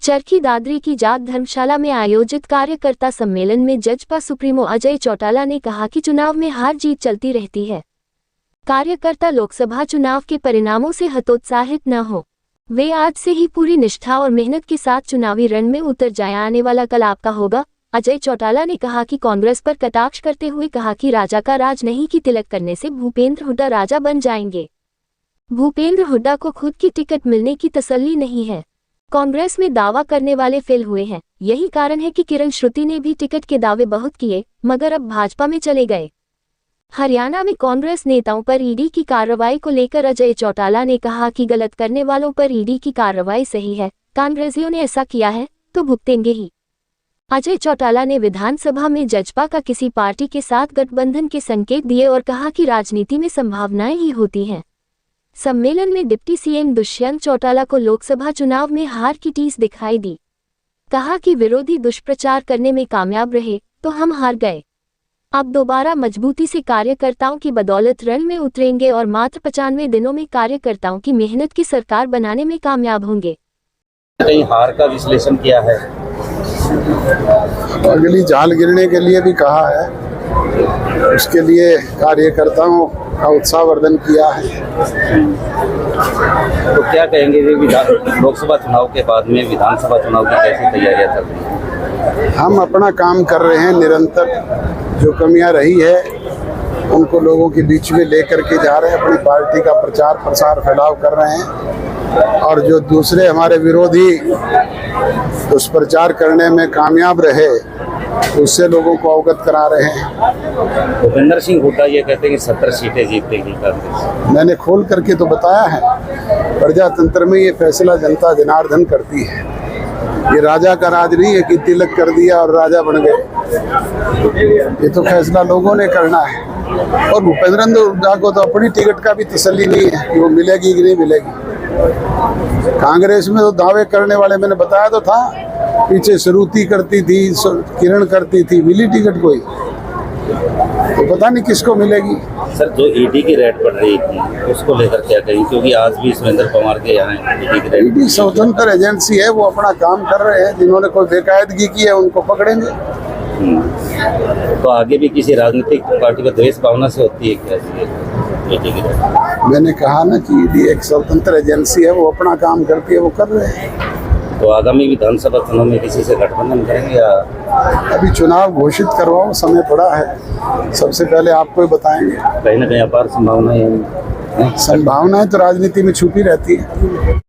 चरखी दादरी की जाट धर्मशाला में आयोजित कार्यकर्ता सम्मेलन में जजपा सुप्रीमो अजय चौटाला ने कहा कि चुनाव में हार जीत चलती रहती है। कार्यकर्ता लोकसभा चुनाव के परिणामों से हतोत्साहित न हो। वे आज से ही पूरी निष्ठा और मेहनत के साथ चुनावी रण में उतर जाएं। आने वाला कल आपका होगा। अजय चौटाला ने कहा कि कांग्रेस पर कटाक्ष करते हुए कहा कि राजा का राज नहीं कि तिलक करने से भूपेंद्र हुड्डा राजा बन जाएंगे। भूपेंद्र हुड्डा को खुद की टिकट मिलने की तसल्ली नहीं है। कांग्रेस में दावा करने वाले फेल हुए हैं। यही कारण है कि किरण श्रुति ने भी टिकट के दावे बहुत किए मगर अब भाजपा में चले गए। हरियाणा में कांग्रेस नेताओं पर ईडी की कार्रवाई को लेकर अजय चौटाला ने कहा कि गलत करने वालों पर ईडी की कार्रवाई सही है। कांग्रेसियों ने ऐसा किया है तो भुगतेंगे ही। अजय चौटाला ने विधानसभा में जजपा का किसी पार्टी के साथ गठबंधन के संकेत दिए और कहा कि राजनीति में संभावनाएं ही होती हैं। सम्मेलन में डिप्टी सीएम दुष्यंत चौटाला को लोकसभा चुनाव में हार की टीस दिखाई दी। कहा कि विरोधी दुष्प्रचार करने में कामयाब रहे तो हम हार गए। अब दोबारा मजबूती से कार्यकर्ताओं की बदौलत रण में उतरेंगे और मात्र 95 दिनों में कार्यकर्ताओं की मेहनत की सरकार बनाने में कामयाब होंगे। कहीं हार का विश्लेषण किया है, अगली जाल गिरने के लिए भी कहा है, उसके लिए कार्यकर्ताओं का उत्साहवर्धन किया है। तो क्या कहेंगे लोकसभा चुनाव के बाद में विधानसभा चुनाव की कैसी तैयारियां चल रही हैं? हम अपना काम कर रहे हैं निरंतर। जो कमियां रही है उनको लोगों के बीच में लेकर के जा रहे हैं, अपनी पार्टी का प्रचार प्रसार फैलाव कर रहे हैं और जो दूसरे हमारे विरोधी दुष्प्रचार करने में कामयाब रहे उससे लोगों को अवगत करा रहे हैं। भूपेंद्र सिंह हुड्डा ये कहते हैं कि 70 सीटें जीतेगी कांग्रेस। मैंने खोल करके तो बताया है, प्रजातंत्र में ये फैसला जनता जनार्दन करती है। ये राजा का राज नहीं है कि तिलक कर दिया और राजा बन गए। ये तो फैसला लोगों ने करना है। और भूपेंद्र हुड्डा को तो अपनी टिकट का भी तसल्ली नहीं है कि वो मिलेगी कि नहीं मिलेगी। कांग्रेस में तो दावे करने वाले मैंने बताया तो था, पीछे श्रुति करती थी, किरण करती थी, मिली टिकट कोई तो पता नहीं किसको मिलेगी। सर, जो ईडी की रेड पड़ रही थी उसको लेकर क्या कहें, क्योंकि आज भी सुरेंद्र पवार के यहाँ ईडी की रेड। ईडी स्वतंत्र एजेंसी है, वो अपना काम कर रहे हैं। जिन्होंने कोई बेकायदगी की है उनको पकड़ेंगे। तो आगे भी किसी राजनीतिक पार्टी को द्वेष भावना से होती है क्या ईडी की रेड? मैंने कहा ना कि ईडी एक स्वतंत्र एजेंसी है, वो अपना काम करती है, वो कर रहे हैं। तो आगामी विधानसभा चुनाव में किसी से गठबंधन करेंगे या? अभी चुनाव घोषित करवाओ, समय पड़ा है, सबसे पहले आपको ही बताएंगे। कहीं ना कहीं अपार संभावनाएं तो राजनीति में छुपी रहती है।